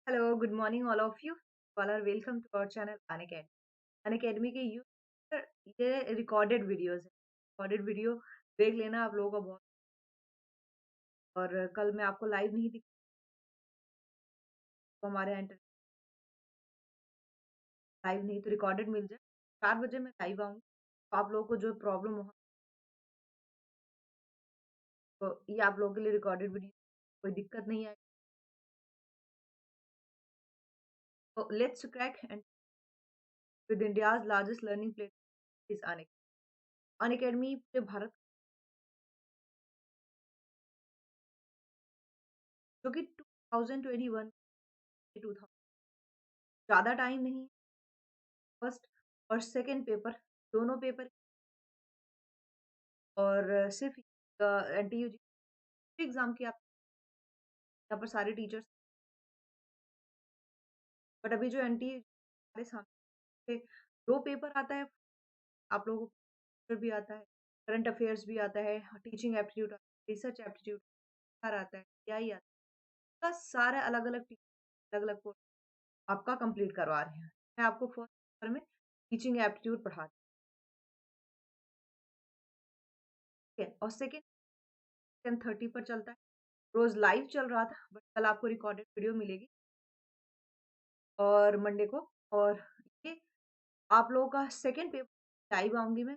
Hello, good morning, all of you. All are welcome to our channel Unacademy. Unacademy के YouTube पर ये recorded videos है। Recorded video देख लेना आप लोगों का बहुत। और कल मैं आपको लाइव नहीं दिखा तो हमारे यहाँ लाइव नहीं तो रिकॉर्डेड मिल जाए। 4 बजे मैं लाइव आऊंगी तो आप लोगों को जो प्रॉब्लम हो तो ये आप लोगों के लिए रिकॉर्डेड वीडियो, कोई दिक्कत नहीं आएगी। तो let's crack and with India's largest learning platform is Unacademy पूरे भारत, जो कि 2021 2000 ज्यादा टाइम नहीं, फर्स्ट और सेकंड पेपर दोनों पेपर और सिर्फ एनटीयू एग्जाम की आप यहाँ पर सारे टीचर्स। बट अभी जो एनटीयू हमारे सामने 2 पेपर आता है, आप लोगों को पेपर भी आता है, करंट अफेयर्स भी आता है, टीचिंग एप्टीट्यूड, रिसर्च एप्टीट्यूड आता है, क्या ही आता है, उसका सारा अलग अलग अलग अलग कोर्स आपका कंप्लीट करवा रहे हैं। मैं आपको फर्स्ट पेपर में टीचिंग एप्टीट्यूड पढ़ाती हूँ, ठीक है, और सेकेंड 10:30 पर चलता है। रोज लाइव चल रहा था बट कल आपको रिकॉर्डेड वीडियो मिलेगी और मंडे को। और ये आप लोगों का सेकेंड पेपर लाइव आऊंगी मैं,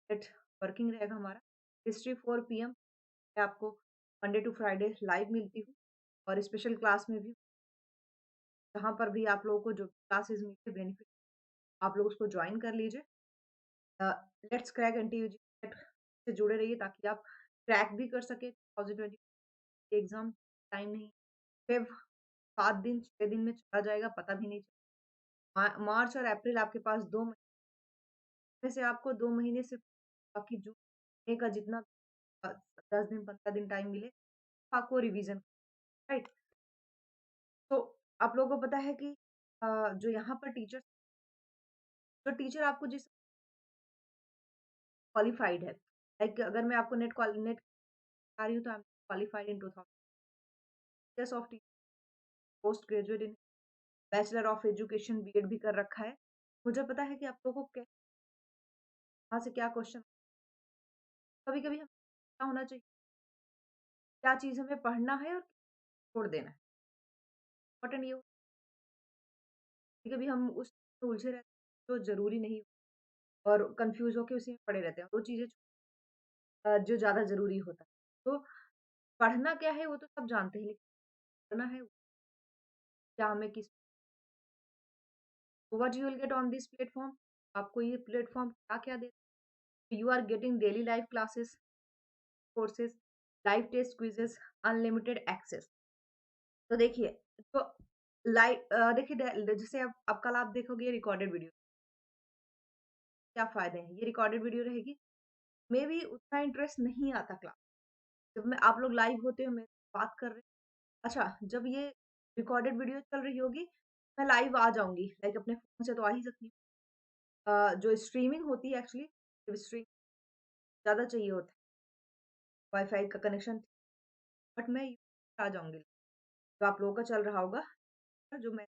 एट वर्किंग रहेगा हमारा हिस्ट्री 4 PM। मैं आपको मंडे टू फ्राइडे लाइव मिलती हूँ और स्पेशल क्लास में भी, जहाँ पर भी आप लोगों को जो क्लासेस मिलती है बेनिफिट, आप लोग उसको ज्वाइन कर लीजिए। लेट्स क्रैक एनटीयूजी से जुड़े रहिए ताकि आप क्रैक भी कर सके 2020 एग्जाम। टाइम नहीं, फिर 7 दिन 6 दिन में चला जाएगा, पता भी नहीं चला। मार्च और अप्रैल आपके पास 2 महीने में से आपको 2 महीने से बाकी जून महीने का जितना 10 दिन 15 दिन टाइम मिले आपको रिवीजन, राइट। तो आप लोगों को पता है कि जो यहाँ पर टीचर, जो टीचर आपको जिस क्वालिफाइड है, लाइक अगर मैं आपको नेट बता रही हूँ तो I am qualified in 2000 of post graduate in bachelor of education, BEd भी कर रखा है। मुझे पता है कि आप लोगों को कहाँ से क्या क्वेश्चन, कभी कभी हम क्या होना चाहिए, क्या चीज हमें पढ़ना है और छोड़ देना है। इम्पोर्टेंट ये कभी कभी हम उस में उलझे रहते हैं जो जरूरी नहीं और कंफ्यूज होकर उसी में पड़े रहते हैं, वो चीजें जो ज्यादा जरूरी होता है। तो पढ़ना क्या है वो तो सब जानते हैं, लेकिन करना है क्या, हमें किस, what you will get on this platform. आपको ये प्लेटफॉर्म क्या क्या दे, you are getting daily live classes, courses, live test quizzes, unlimited access. तो देखिए, तो लाइव देखिए जैसे अब कल आप देखोगे रिकॉर्डेड वीडियो, क्या फायदे हैं, ये रिकॉर्डेड वीडियो रहेगी, मे भी उतना इंटरेस्ट नहीं आता क्लास, जब मैं आप लोग लाइव होते हो मेरे से बात कर रहे हैं। अच्छा, जब ये रिकॉर्डेड वीडियो चल रही होगी मैं लाइव आ जाऊंगी, लाइक अपने फोन से तो आ ही सकती हूँ। जो स्ट्रीमिंग होती है एक्चुअली, स्ट्रीम ज्यादा चाहिए होता है, वाईफाई का कनेक्शन, बट मैं आ जाऊंगी तो आप लोगों का चल रहा होगा। जो मैं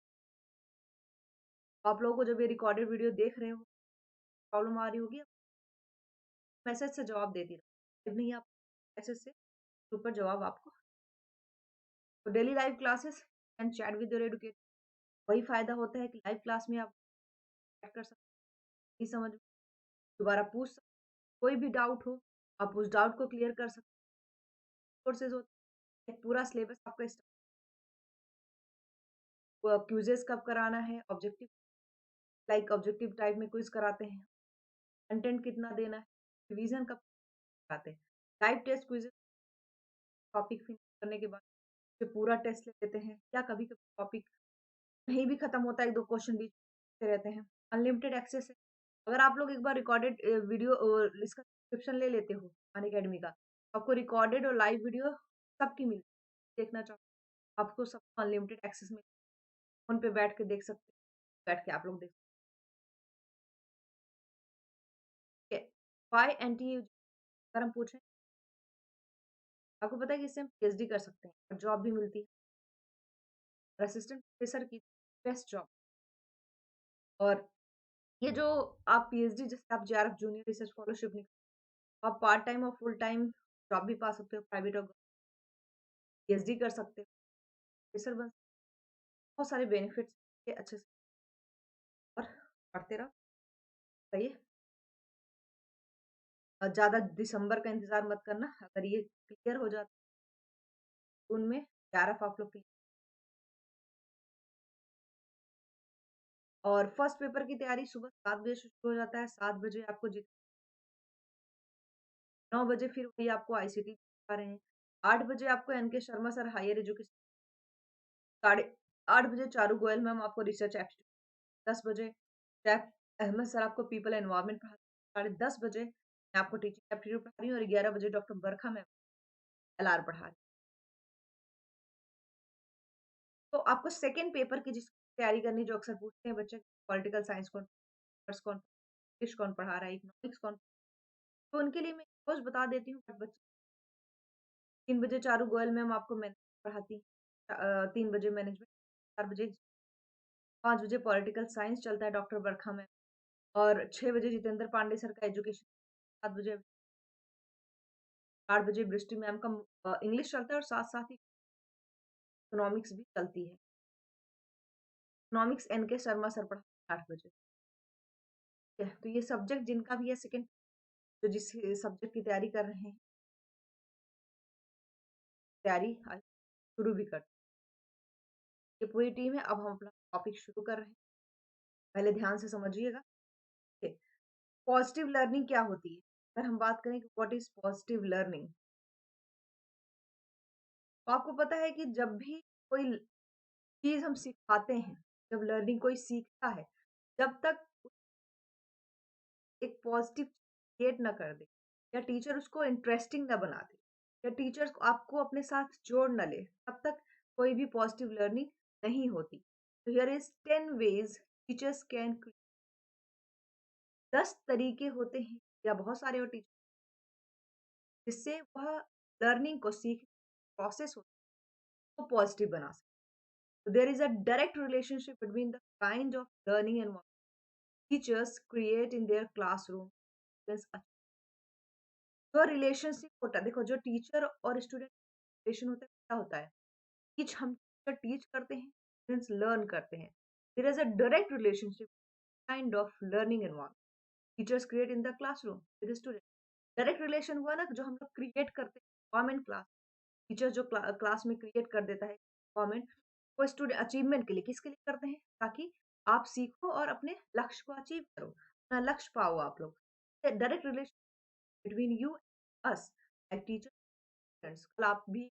आप लोगों को जब ये रिकॉर्डेड वीडियो देख रहे हो प्रॉब्लम आ रही होगी, मैसेज से जवाब देती रहो, नहीं आप मैसेज से ऊपर जवाब आपको। तो daily live classes and chat with your educator, वही फायदा होता है कि लाइव क्लास में आप चैट कर सकते हैं, नहीं समझ में दोबारा पूछ सकते, कोई भी डाउट हो आप उस डाउट को क्लियर कर सकते। कोर्सेज होते हैं, पूरा सिलेबस आपका, क्विजेस कब कराना है, ऑब्जेक्टिव, लाइक ऑब्जेक्टिव टाइप में क्विज कराते हैं, कंटेंट कितना देना है, रिवीजन कब कराते हैं, live test quizzes, topic finish करने के बाद फिर पूरा टेस्ट ले लेते हैं, या कभी कभी टॉपिक नहीं भी खत्म होता है, 1-2 क्वेश्चन बीच में रहते हैं। अनलिमिटेड एक्सेस है, अगर आप लोग एक बार रिकॉर्डेड वीडियो इसका सब्सक्रिप्शन ले लेते हो अनअकैडमी का, तो आपको रिकॉर्डेड और लाइव वीडियो सबकी मिलती है, देखना चाहो आपको सब अनलिमिटेड एक्सेस में फोन पे बैठ के देख सकते हैं, बैठ के आप लोग देख सकते हैं। वाई एनटीयू अगर हम पूछें, आपको पता है कि इससे हम पीएचडी कर सकते हैं और जॉब भी मिलती है। असिस्टेंट प्रोफेसर की बेस्ट जॉब। और ये जो आप पीएचडी, जैसे आप जेआरएफ जूनियर रिसर्च फेलोशिप निकाल, आप पार्ट टाइम और फुल टाइम जॉब भी पा सकते हो, प्राइवेट और पीएचडी कर सकते हो, प्रोफेसर बन, बहुत सारे बेनिफिट्स के अच्छे से। और पढ़ते रहो, सही है। ज़्यादा दिसंबर का इंतजार मत करना, अगर ये क्लियर हो जाता है जून में, जेआरएफ आप लोग क्लियर। और फर्स्ट पेपर की तैयारी सुबह 7 बजे से शुरू हो जाता है। 7 बजे आपको 9 बजे फिर वही आपको आईसीटी पढ़ा रहे हैं। 8 बजे आपको NK Sharma sir higher education, 8:30 बजे चारू गोयल मैम आपको रिसर्च एप्टीट्यूड, 10 बजे सैफ अहमद सर आपको पीपल एनवायरनमेंट पढ़ाते हैं, 10:30 बजे मैं आपको टीचिंग एप्टीट्यूड पढ़ा रही हूँ, और 11 बजे डॉक्टर बरखा मैम एलआर पढ़ा रही हूँ। तो आपको सेकेंड पेपर की जिसकी तैयारी करनी, जो अक्सर पूछते हैं बच्चे, पॉलिटिकल साइंस कौन, कॉमर्स कौन, इंग्लिश कौन पढ़ा रहा है, इकोनॉमिक्स कौन, तो उनके लिए मैं रोज बता देती हूँ। बट बच्चे 3 बजे चारू गोयल मैम आपको मैनेजमेंट पढ़ाती हैं, 3 बजे मैनेजमेंट, 4 बजे, 5 बजे पॉलिटिकल साइंस चलता है डॉक्टर बरखा मैम, और 6 बजे जितेंद्र पांडे सर का एजुकेशन, 7 बजे, 8 बजे बृष्टि मैम का इंग्लिश चलता है, और साथ साथ ही इकोनॉमिक्स भी चलती है। इकोनॉमिक्स एनके शर्मा सर पढ़ाते हैं 8 बजे। ठीक है, तो ये सब्जेक्ट जिनका भी है सेकंड, जो जिस सब्जेक्ट की तैयारी कर रहे हैं, तैयारी आज शुरू भी कर, ये पूरी टीम है। अब हम अपना टॉपिक शुरू कर रहे हैं, पहले ध्यान से समझिएगा। ठीक, पॉजिटिव लर्निंग क्या होती है? अगर हम बात करें कि व्हाट इज पॉजिटिव लर्निंग, तो आपको पता है कि जब भी कोई चीज हम सिखाते हैं, जब लर्निंग कोई सीखता है, जब तक एक पॉजिटिव क्रिएट ना कर दे, या टीचर उसको इंटरेस्टिंग ना बना दे, या टीचर आपको अपने साथ जोड़ ना ले, तब तक कोई भी पॉजिटिव लर्निंग नहीं होती। तो here is 10 ways teachers can, 10 तरीके होते हैं या बहुत सारे और टीचर, जिससे वह लर्निंग को सीख प्रोसेस होता है वो पॉजिटिव बना सकते। There is a direct relationship between the kind of learning and teachers create in their classroom. जो रिलेशनशिप होता है, देखो, जो टीचर और स्टूडेंट रिलेशन होता है, क्या होता है, टीच, हम टीचर टीच करते हैं, स्टूडेंट्स लर्न करते हैं। There is a direct relationship kind of learning environment teachers create in the classroom with student. Direct relation हुआ ना, जो हम लोग क्रिएट करते हैं गवर्नमेंट क्लास, टीचर जो क्लास में क्रिएट कर देता है गवर्नमेंट, वो स्टूडेंट अचीवमेंट के लिए, किसके लिए करते हैं, ताकि आप सीखो और अपने लक्ष्य को अचीव करो, अपना लक्ष्य पाओ आप लोग। Direct relation between you us like teacher students. कल आप भी,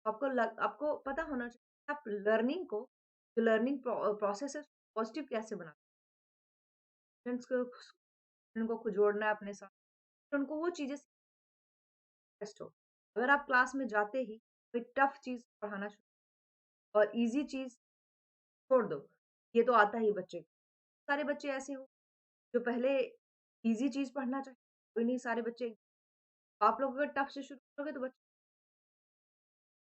आपको पता होना चाहिए आप लर्निंग को, जो लर्निंग प्रोसेस है, पॉजिटिव कैसे बनाते हैं। स्टूडेंट्स को, स्टूडेंट को जोड़ना है अपने साथ, तो उनको वो चीजें इंटरेस्ट हो। अगर आप क्लास में जाते ही कोई टफ चीज पढ़ाना शुरू और इजी चीज छोड़ दो, ये तो आता ही बच्चे को। सारे बच्चे ऐसे हो जो पहले इजी चीज पढ़ना चाहिए, कोई नहीं, सारे बच्चे। आप लोग अगर टफ से शुरू करोगे तो बच्चे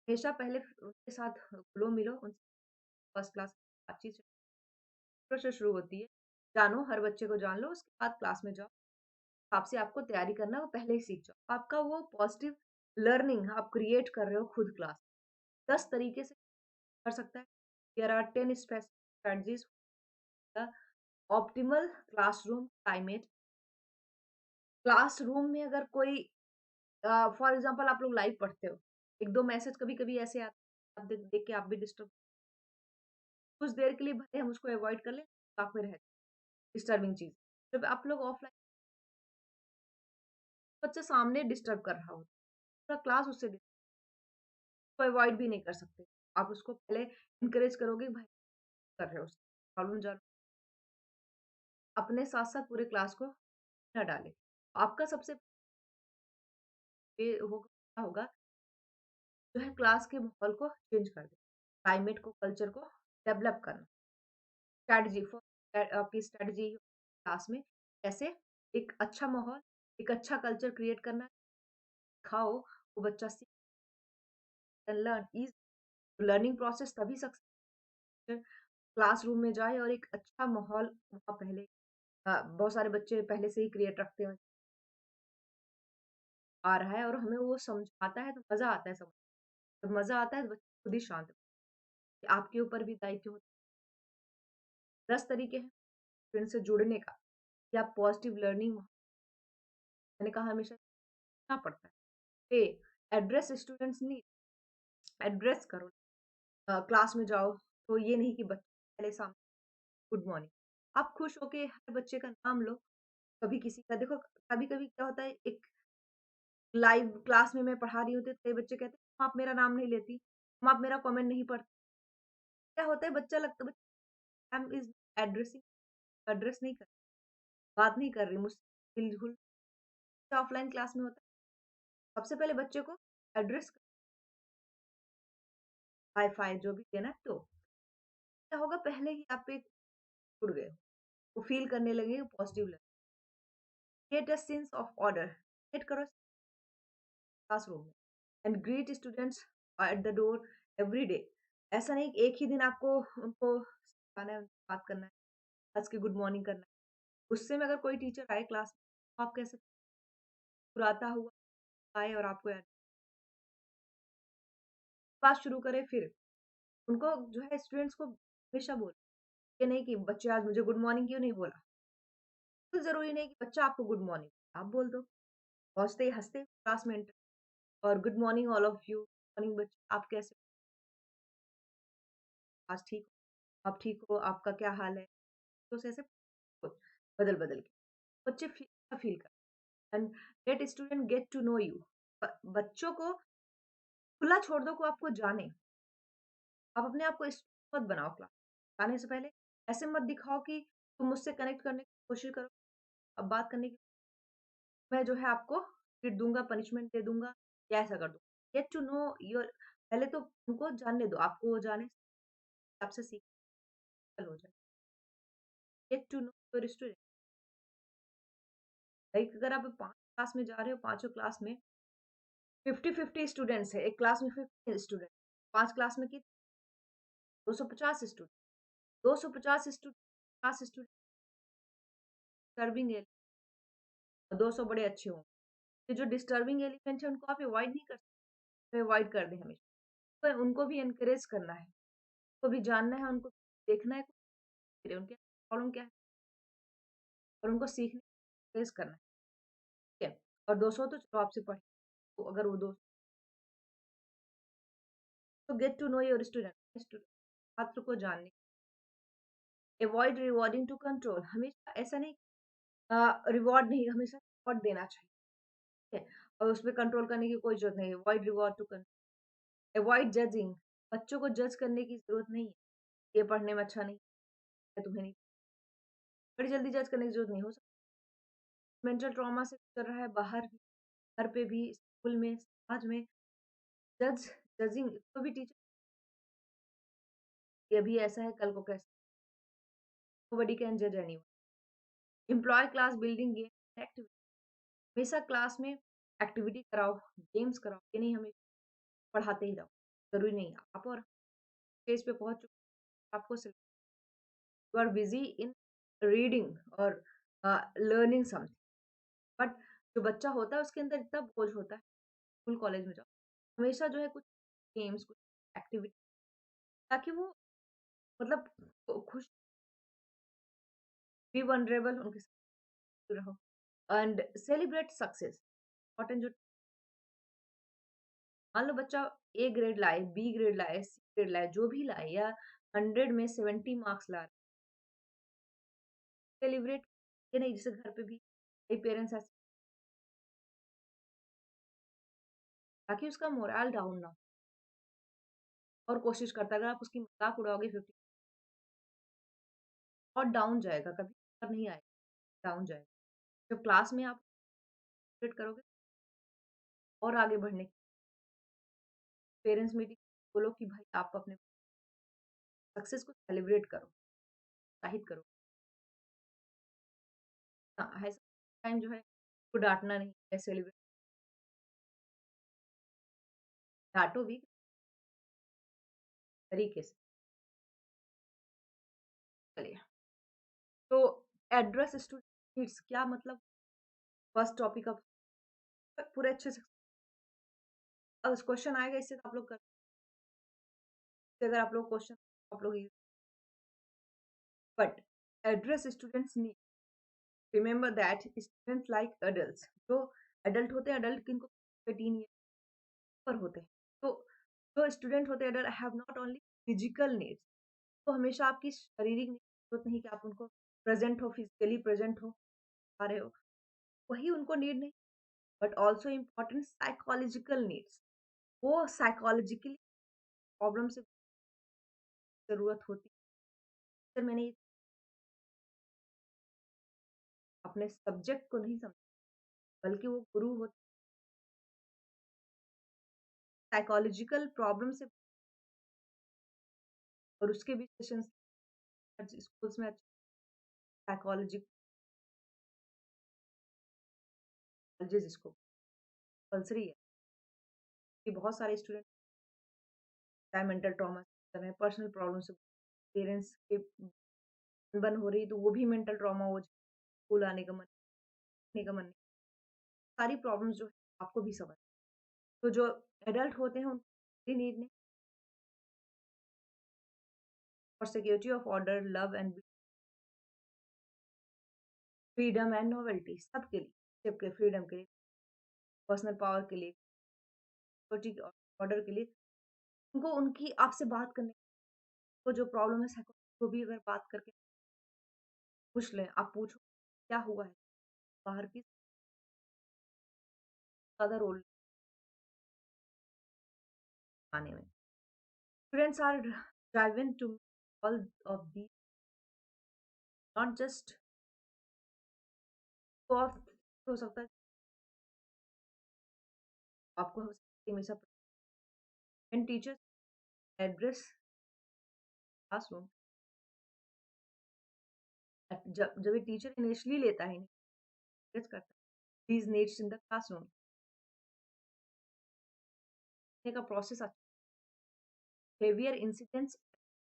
हमेशा पहले उनके साथ घुलो मिलो, उनसे फर्स्ट क्लास बातचीत से शुरू होती है। जानो, हर बच्चे को जान लो, उसके बाद क्लास में जाओ, हिसाब से आपको तैयारी करना है वो पहले ही सीख जाओ। आपका वो पॉजिटिव लर्निंग आप क्रिएट कर रहे हो खुद क्लास। 10 तरीके से कर सकता है। There are 10 strategies the optimal classroom climate. Classroom में अगर कोई, फॉर एग्जांपल आप लोग लाइव पढ़ते हो, एक दो मैसेज कभी कभी ऐसे आते हैं, आप देख देख के आप भी डिस्टर्ब, कुछ देर के लिए भले हम उसको अवॉइड कर लें, काफी रहते डिस्टर्बिंग चीज। जब आप लोग ऑफलाइन, बच्चा सामने डिस्टर्ब कर रहा हो, पूरा क्लास उससे को अवॉइड भी नहीं कर सकते। आप उसको पहले इनकरेज करोगे, भाई कर रहे हो, प्रॉब्लम जानो, अपने साथ साथ पूरे क्लास को ना डालें। आपका सबसे ये होगा जो है क्लास के माहौल को चेंज कर दे, क्लाइमेट को, कल्चर को डेवलप करना। स्ट्रैटेजी फॉर, आपकी स्ट्रैटेजी क्लास में कैसे एक अच्छा माहौल, एक अच्छा कल्चर क्रिएट करना है, खाओ, वो बच्चा सीख लर्न इज लर्निंग प्रोसेस तभी सक्सेस क्लासरूम में जाए और एक अच्छा माहौल वहाँ पहले बहुत सारे बच्चे पहले से ही क्रिएट रखते हैं, आ रहा है और हमें वो समझाता है तो मज़ा आता है समझ जब मज़ा आता है तो बच्चे खुद ही शांत होते हैं। आपके ऊपर भी दायित्व होता है। 10 तरीके हैं स्टूडेंट से जुड़ने का या पॉजिटिव लर्निंग मैंने कहा हमेशा सीखना पड़ता है। ए एड्रेस स्टूडेंट्स नीड एड्रेस करो क्लास में जाओ तो ये नहीं कि बच्चे पहले सामने गुड मॉर्निंग आप खुश होके हर बच्चे का नाम लो कभी किसी का देखो कभी कभी क्या होता है एक लाइव क्लास में मैं पढ़ा रही होती तो कई बच्चे कहते हैं आप मेरा नाम नहीं लेती आप मेरा कमेंट नहीं पढ़ते क्या होता है बच्चा लगता है मैम इज एड्रेसिंग एड्रेस नहीं कर बात नहीं कर रही मुझसे बिल्कुल ऑफलाइन क्लास में होता है सबसे पहले बच्चे को एड्रेस हाई फाई जो भी देना है तो क्या होगा पहले ही आप एक जुड़ गए वो फील करने लगे positive create a sense of order create करो क्लासरूम में and greet students eight the door every day ऐसा नहीं कि एक ही दिन आपको उनको सिखाना है उनसे बात करना है आज की गुड मॉर्निंग करना है गुस्से में अगर कोई टीचर आए क्लास में तो आप कैसे मुस्कुराता हुआ आए और आपको बात शुरू करें फिर उनको जो है स्टूडेंट्स को हमेशा बोले ये नहीं कि बच्चे आज मुझे गुड मॉर्निंग क्यों नहीं बोला तो जरूरी नहीं कि बच्चा आपको गुड मॉर्निंग आप बोल दो पहुंचते ही हंसते क्लास में enter और good morning all of you morning बच्चे आप कैसे आज ठीक हो आप ठीक हो आपका क्या हाल है तो ऐसे बदल बदल के बच्चे फील कर and let student get to know you बच्चों को खुला छोड़ दो को आपको जाने आप अपने आप को मत बनाओ क्लास आने से पहले ऐसे मत दिखाओ कि तुम मुझसे कनेक्ट करने की कोशिश करो अब बात करने की मैं जो है आपको ट्रीट दूंगा पनिशमेंट दे दूंगा या ऐसा कर दूंगा गेट टू नो योर पहले तो उनको जानने दो आपको वो जाने आपसे सीख हो जाए get to know your student like अगर आप 5 क्लास में जा रहे हो पांचों क्लास में 50-50 स्टूडेंट्स है एक क्लास में 50 स्टूडेंट 5 क्लास में कितने 250 student 250 student 5 student serving element 200 बड़े अच्छे होंगे ये जो डिस्टर्बिंग एलिमेंट है उनको आप अवॉइड नहीं कर सकते अवॉइड कर दें हमेशा तो उनको भी एनकरेज करना है उनको भी जानना है उनको देखना है उनके प्रॉब्लम क्या है और उनको सीखने एनकरेज करना है ठीक है और 200 तो चलो आपसे पढ़े तो अगर वो 200 तो get to know your student छात्र को जानने अवॉइड रिवॉर्डिंग टू कंट्रोल हमेशा ऐसा नहीं रिवॉर्ड नहीं हमेशा रिवॉर्ड देना चाहिए ठीक है और उसमें कंट्रोल करने की कोई जरूरत नहीं है avoid reward to control avoid judging बच्चों को जज करने की जरूरत नहीं है ये पढ़ने में अच्छा नहीं है तुम्हें नहीं बड़ी जल्दी जज करने की जरूरत नहीं हो सकती मेंटल ट्रॉमा से कर रहा है बाहर भी घर पे भी स्कूल में समाज में जज जजिंग कोई भी टीचर ये अभी ऐसा है कल को कैसा नोबडी कैन जज anyone employee class building game activity हमेशा क्लास में एक्टिविटी कराओ गेम्स कराओ ये नहीं हमें पढ़ाते ही रहो जरूरी नहीं आप और स्टेज पे पहुंच चुके आपको सिर्फ you are busy in reading और लर्निंग समथिंग बट जो बच्चा होता है उसके अंदर इतना बोझ होता है स्कूल कॉलेज में जाओ हमेशा जो है कुछ गेम्स कुछ एक्टिविटी ताकि वो मतलब खुश बी वनरेबल उनके साथ रहो एंड सेलिब्रेट सक्सेस इंपॉर्टेंट जो मान लो बच्चा ए ग्रेड लाए बी ग्रेड लाए सी ग्रेड लाए जो भी लाए या 100 में 70 मार्क्स ला सेलिब्रेट ये नहीं जैसे घर पे भी कई पेरेंट्स ऐसे ताकि उसका मोरल डाउन ना हो और कोशिश करता है अगर आप उसकी मजाक उड़ाओगे 50 और डाउन जाएगा कभी ऊपर नहीं आएगा डाउन जाएगा जब क्लास में आप सेलिब्रेट करोगे और आगे बढ़ने पेरेंट्स मीटिंग बोलो कि भाई आप अपने सक्सेस को सेलिब्रेट करो उत्साहित करो हाँ ऐसा टाइम जो है को डांटना नहीं है सेलिब्रेट डांटो भी तरीके से। चलिए, तो एड्रेस स्टूडेंट नीड्स क्या मतलब? फर्स्ट टॉपिक अब पूरे अच्छे से अब क्वेश्चन आएगा, इससे तो आप लोग कर, अगर आप लोग क्वेश्चन आप लोग, but address students need, remember that students like adults, जो एडल्ट होते हैं, अडल्ट किनको 18 ईयर पर होते हैं, तो जो स्टूडेंट होते हैं adult have not only physical needs, तो हमेशा आपकी शारीरिक जरूरत नहीं कि आप उनको प्रेजेंट हो, फिजिकली प्रेजेंट हो, आ रहे हो, वही उनको नीड नहीं, but also important psychological needs, वो साइकोलॉजिकली प्रॉब्लम से जरूरत होती है। सर मैंने अपने सब्जेक्ट को नहीं समझा, बल्कि वो गुरु होते साइकोलॉजिकल प्रॉब्लम से, और उसके भी सेशंस स्कूल्स में साइकोलॉजी जिसको कंपल्सरी है कि बहुत सारे स्टूडेंट चाहे मेंटल ट्रॉमा से, पर्सनल प्रॉब्लम से, पेरेंट्स के बन हो रही तो वो भी मेंटल ट्रॉमा हो, स्कूल आने का मन नहीं, सारी प्रॉब्लम्स जो है आपको भी समझ, तो जो एडल्ट होते हैं उनकी नीड नहीं, और security of order, love and freedom and novelty, सबके लिए, सबके फ्रीडम के लिए, पर्सनल पावर के लिए, सिक्योरिटी ऑर्डर के लिए, उनको उनकी आपसे बात करने को जो प्रॉब्लम है को भी अगर बात करके पूछ लें, आप पूछो क्या हुआ है, बाहर की ज्यादा रोल आने में, students are driven to all of the, not just हो सकता है आपको हमेशा, एंड टीचर्स एड्रेस क्लासरूम, जब एक टीचर इनिशियली लेता है, एड्रेस करता है these needs in the classroom, का प्रोसेस अच्छा, heavier incidents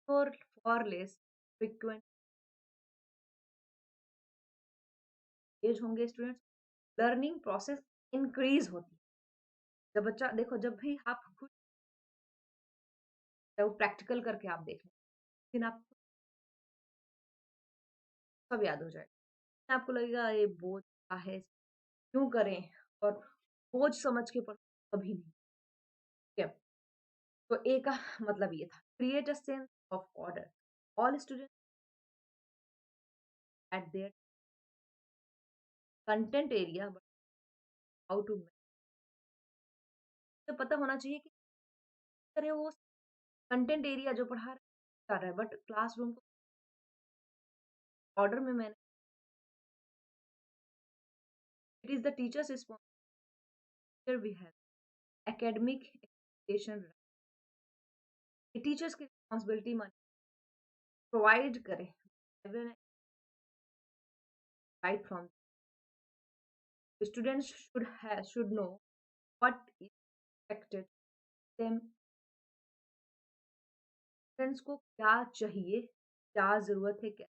for less frequent as होंगे स्टूडेंट्स, लर्निंग प्रोसेस इंक्रीज होती है, जब बच्चा देखो, जब भी आप खुद वो प्रैक्टिकल करके आप देख लें, लेकिन आपको सब याद हो जाएगा, आपको लगेगा ये बोझ क्या है, क्यों करें, और बोझ समझ के पढ़ो कभी नहीं, ठीक है? तो ए का मतलब ये था, create a sense of order, all student at their content area, but how to, तो पता होना चाहिए कि करें वो कंटेंट एरिया जो पढ़ा रहा है, बट क्लासरूम को ऑर्डर में मैंने, it is the teachers responsibility, we have academic expectation, teachers की रिस्पॉन्सिबिलिटी मान प्रोवाइड करें right from, students should know what is expected them, students को क्या चाहिए, क्या जरूरत है, क्या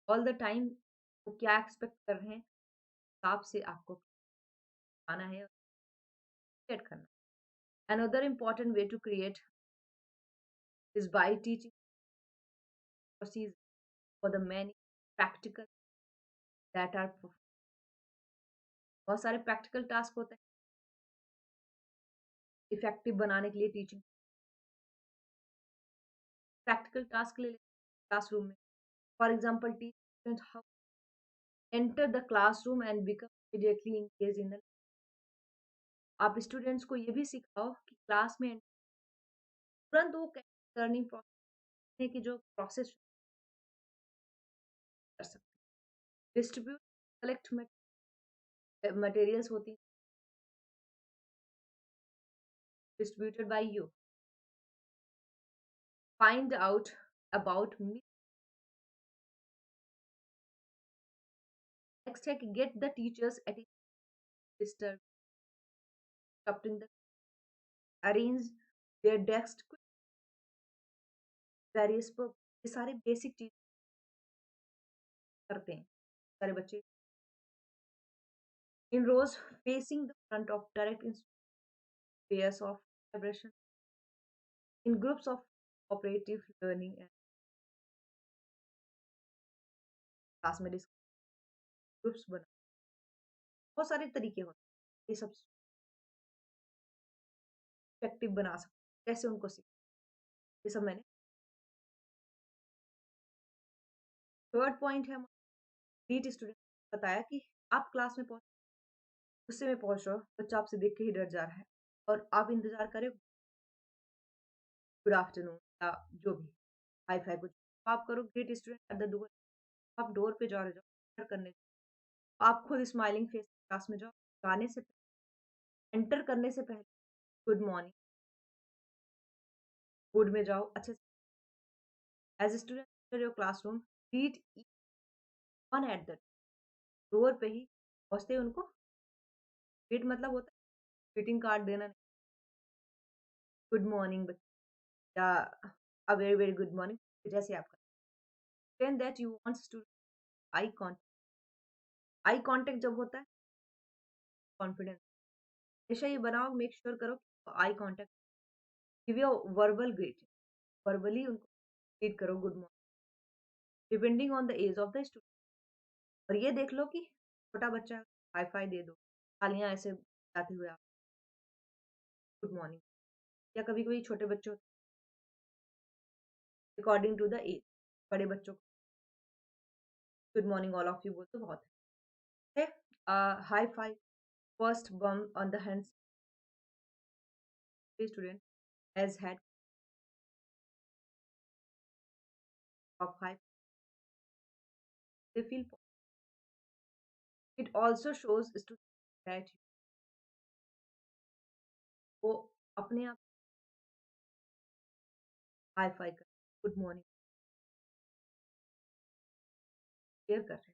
ऑल द टाइम वो क्या एक्सपेक्ट कर रहे हैं, हिसाब से आपको आना है, क्रिएट करना। Another important way to create is by teaching procedures for the many practical that are बहुत सारे प्रैक्टिकल टास्क होते हैं इफेक्टिव बनाने के लिए, टीचिंग प्रैक्टिकल टास्क ले क्लासरूम में, for example teach student how enter the classroom and become immediately engage in the, आप स्टूडेंट्स को ये भी सिखाओ कि क्लास में तुरंत वो लर्निंग प्रोसेस की जो प्रोसेस कर सकते, डिस्ट्रीब्यूट कलेक्ट मटेरियल्स होती distributed by you, find out about me, next है कि get the teachers at disturb disrupting the arrange their desk, various प ये सारे बेसिक चीज़ करते हैं, सारे बच्चे in rows facing the front of direct in pairs of collaboration in groups of cooperative learning and class में ग्रुप्स बना बहुत सारे तरीके होते हैं, ये सब इफेक्टिव बना सकते हैं, कैसे उनको सीख ये सब मैंने थर्ड पॉइंट है रीड स्टूडेंट बताया कि आप क्लास में पहुंच गुस्से में पहुंच रहे हो, बच्चा आपसे देख के ही डर जा रहा है और आप इंतजार करें गुड आफ्टरनून या जो भी हाई फाई कुछ आप करो great student at the door आप डोर पे जा रहे जाओ करने आप खुद स्माइलिंग फेस क्लास में जाओ जाने से एंटर करने से पहले गुड मॉर्निंग गुड में जाओ अच्छे से as student your classroom read one at the door पे ही पहुंचते ही उनको ग्रीट मतलब होता है ग्रीटिंग कार्ड देना गुड मॉर्निंग या a very very good morning जैसे आप then that you wants to eye contact जब होता है कॉन्फिडेंस हमेशा ये बनाओ मेक श्योर करो eye contact give you verbal greeting verbally उनको ग्रीट करो good morning depending on the age of the student और ये देख लो कि छोटा बच्चा हाई फाई दे दो तालियां ऐसे बजाते हुए आप गुड मॉर्निंग या कभी कभी छोटे बच्चों अकॉर्डिंग टू द एज बड़े बच्चों को good morning all of you बोल तो बहुत है high five first bomb on the hands student has had of high they feel it also shows students that वो अपने आप हाई फाई कर गुड मॉर्निंग शेयर कर रहे हैं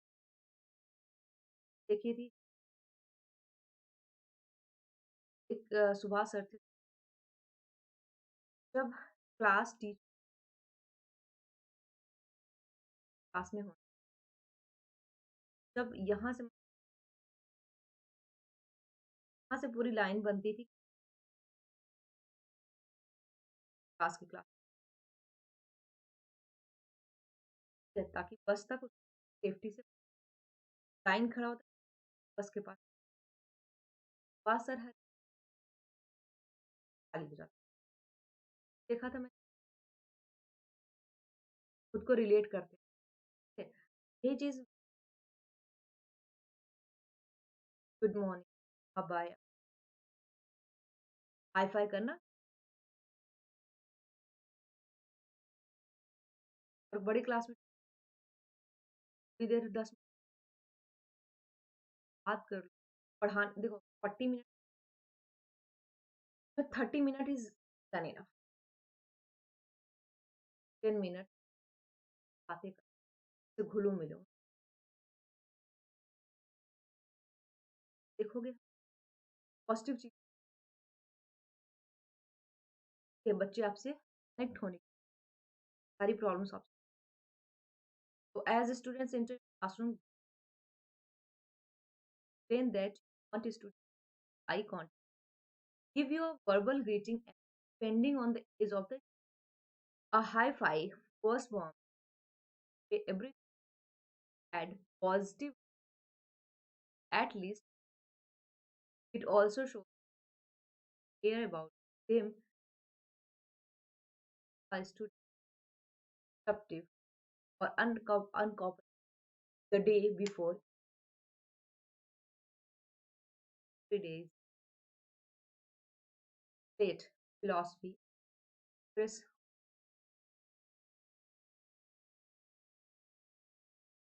देखिए थी एक सुभाष सर थे जब क्लास टीच क्लास में हो जब यहाँ से पूरी लाइन बनती थी क्लास की क्लास ताकि बस तक सेफ्टी से लाइन खड़ा होता बस के पास पास सर हर खाली हो जाता देखा था मैं खुद को रिलेट करते थे ये चीज गुड मॉर्निंग अब आया हाई फाई करना और बड़ी क्लास में थोड़ी देर 10 मिनट बात कर लो पढ़ा देखो 40 minute 30 minute is done enough 10 minute बातें कर घुलो मिलो देखोगे पॉजिटिव चीज के बच्चे आपसे कनेक्ट होने की सारी प्रॉब्लम्स आपसे तो as students enter classroom explain that you want student eye contact give you a verbal greeting and depending on the age of the a high five first bomb every had positive at least it also shows care about them a student disruptive or uncooperative the day before 3 days state philosophy stress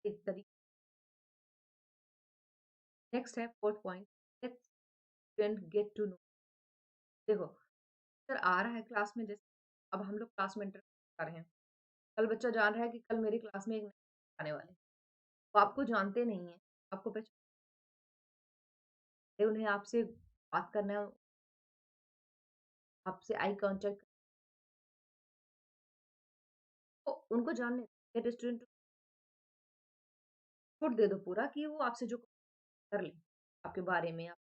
तरीके next है fourth point let's student get to know देखो sir आ रहा है class में जैसे अब हम लोग क्लास में इंटर कर रहे हैं कल बच्चा जान रहा है कि कल मेरी क्लास में एक नए आने वाले वो आपको जानते नहीं है आपको पहचान उन्हें आपसे बात करना है आपसे आई कांटेक्ट तो उनको जानने गेट स्टूडेंट छूट दे दो पूरा कि वो आपसे जो कर ले, आपके बारे में, आप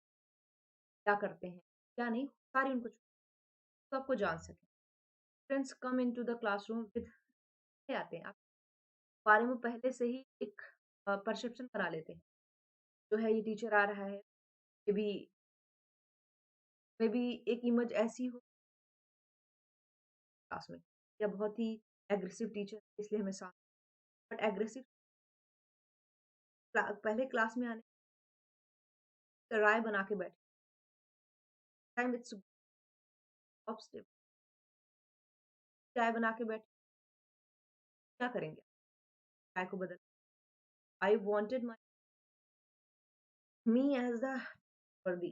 क्या करते हैं, क्या नहीं, सारी उनको तो आपको जान सकें। Friends come into the classroom with आते हैं, आप बारे में पहले से ही एक परसेप्शन बना लेते हैं। जो है ये टीचर आ रहा है, मे बी एक इमेज ऐसी हो क्लास में या बहुत ही एग्रेसिव टीचर इसलिए हमें साथ बट एग्रेसिव पहले क्लास में आने राय बना के बैठे टाइम इट्स स्टेप राय बना के बैठे क्या करेंगे राय को बदल I wanted my me as the वर्दी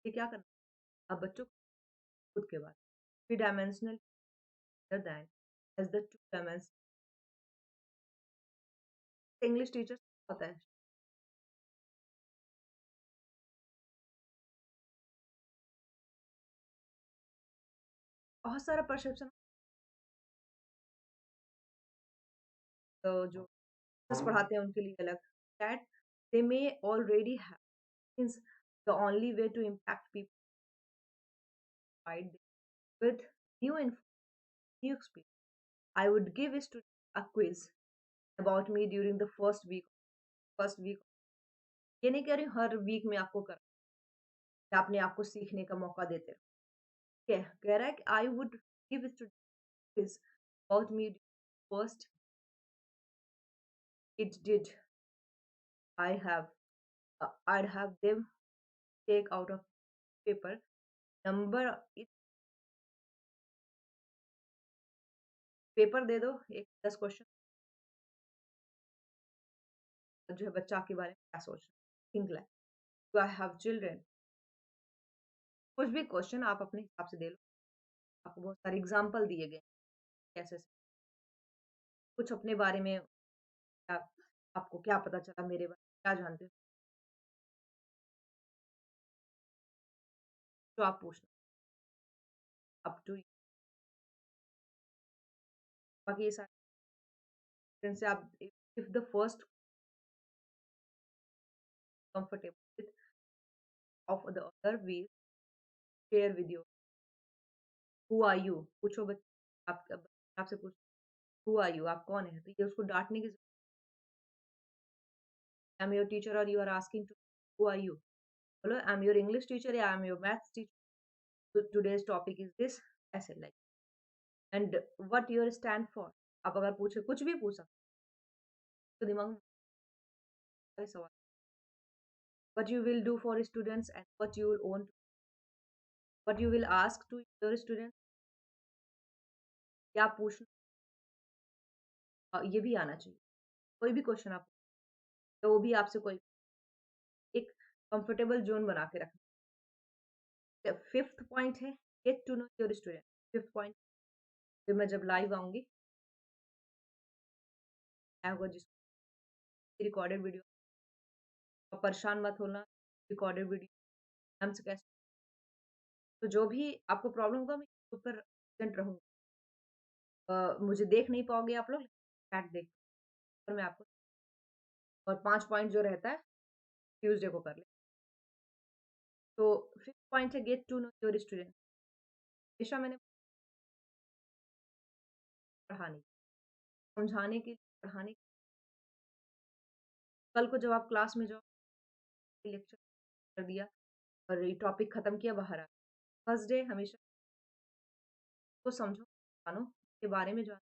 ये क्या करना अब बच्चों को खुद के बाद three dimensional than as the two dimensional English teacher होता है बहुत सारा परसेप्शन तो जो टीचर्स पढ़ाते हैं उनके लिए अलग that they may already have means the only way to impact people with new info, new experience. I would give a student a quiz about me during the first week. First week ये नहीं कह रही हर week में आपको कर अपने आप को सीखने का मौका देते रहो कह रहा है कि I would give student quiz about me first it did I have I'd have them take out of paper number paper दे दो एक 10 क्वेश्चन जो है बच्चा आपके बारे में क्या सोच रहा है think like do I have children कुछ भी क्वेश्चन आप अपने हिसाब से दे लो आपको बहुत सारे एग्जाम्पल दिए गए कैसे कुछ अपने बारे में क्या आपको क्या पता चला मेरे बारे में क्या जानते हो जो आप पूछना अप टू बाकी ये सारे से आप if the first comfortable with of the other way share with you who are you पूछो बच्चे आप आपसे पूछ हु आर यू आप कौन है तो ये उसको डांटने की आई एम योर टीचर और you are asking to who are you बोलो I am your English teacher या I am your maths teacher today's topic is this ऐसे like and what your stand for आप अगर पूछे कुछ भी पूछ सकते तो दिमाग में सवाल what you will do for students and what you will want what you will ask to your students क्या पूछना ये भी आना चाहिए कोई भी क्वेश्चन आप तो वो भी आपसे कोई एक कंफर्टेबल जोन बना के रखना फिफ्थ पॉइंट है get to know your student fifth point फिर मैं जब लाइव आऊंगी जिसको रिकॉर्डेड वीडियो परेशान मत होना रिकॉर्डेड वीडियो हम से कैसे तो जो भी आपको प्रॉब्लम होगा मैं यूट्यूब पर प्रेजेंट रहूंगा मुझे देख नहीं पाओगे आप लोग चैट देख और मैं आपको और 5 पॉइंट जो रहता है ट्यूसडे को कर ले तो फिफ्थ पॉइंट है get to know your student हमेशा मैंने पढ़ाने समझाने के लिए पढ़ाने कल को जब आप क्लास में जाओ लेक्चर कर दिया और ये टॉपिक खत्म किया बाहर आ फर्स्ट डे हमेशा को समझो जानो के बारे में जानो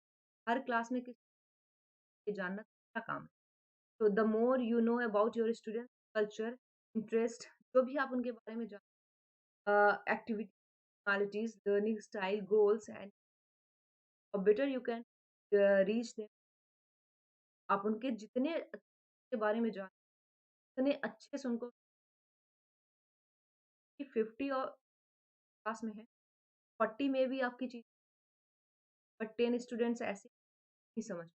हर क्लास में किस जानना का काम है तो the more you know about your student culture interest जो भी आप उनके बारे में जानो activity personalities, learning style, goals, and how better you can reach them. आप उनके जितने के बारे में जान उतने अच्छे से उनको 50 और क्लास में है 40 में भी आपकी चीज बट 10 स्टूडेंट्स ऐसे नहीं समझ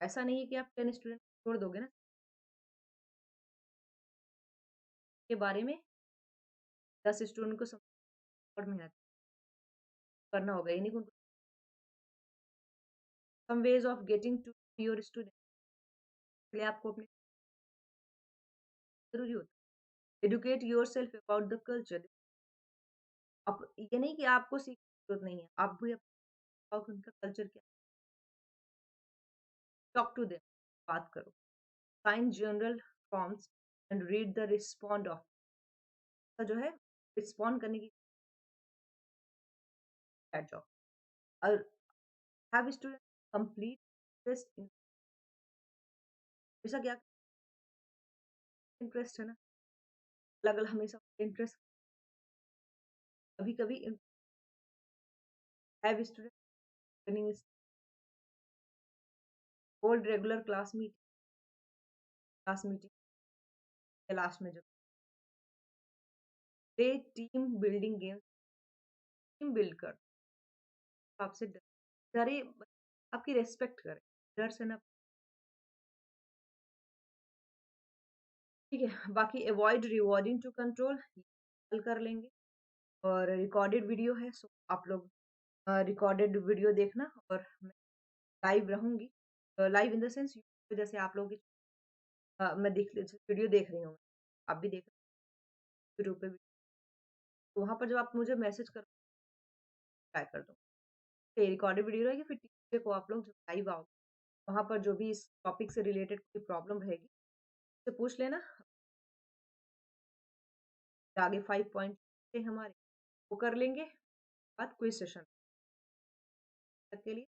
ऐसा नहीं है कि आप 10 स्टूडेंट छोड़ दोगे ना के बारे में 10 स्टूडेंट को समझ और मेहनत करना होगा ये नहीं कि उनको some ways of getting to your student, इसलिए आपको अपने जरूरी होता है educate yourself about the culture. अब ये नहीं कि आपको सीखने की जरूरत नहीं है, आप भी about उनका कल्चर क्या, टॉक टू देम, बात करो, sign general forms and read the respond of, जो है रिस्पॉन्ड करने की जॉब। और have student complete interest in, हमेशा क्या इंटरेस्ट है ना, अलग अलग हमेशा इंटरेस्ट, कभी कभी have student running hold regular class meeting के लास्ट में, जब play team building games, team build कर, आपसे डरे, आपकी रेस्पेक्ट करे, डर से ना, ठीक है। बाकी अवॉइड रिवॉर्डिंग टू कंट्रोल, हल कर लेंगे। और रिकॉर्डेड वीडियो है, सो आप लोग रिकॉर्डेड वीडियो देखना, और मैं लाइव रहूंगी, लाइव इन द सेंस जैसे आप लोग मैं देख वीडियो देख रही हूँ, आप भी देख यूट्यूब पे, तो वहां पर जब आप मुझे मैसेज करो, ट्राई कर दो, रिकॉर्डेड वीडियो रहेगी, फिर टीचर को आप लोग जब लाइव आओ, वहां पर जो भी इस टॉपिक से रिलेटेड कोई प्रॉब्लम रहेगी तो पूछ लेना। आगे 5 पॉइंट हमारे वो कर लेंगे, बाद क्विज सेशन तक के लिए।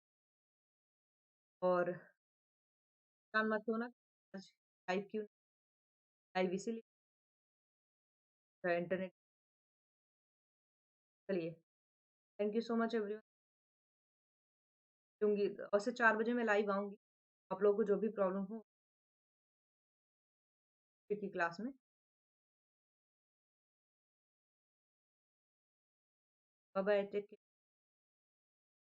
और ध्यान मत होना, आज लाइव क्यों, लाइव इसीलिए इंटरनेट, चलिए, thank you so much everyone. दूंगी और से 4 बजे मैं लाइव आऊंगी, आप लोगों को जो भी प्रॉब्लम हो की क्लास में। Bye bye, take care.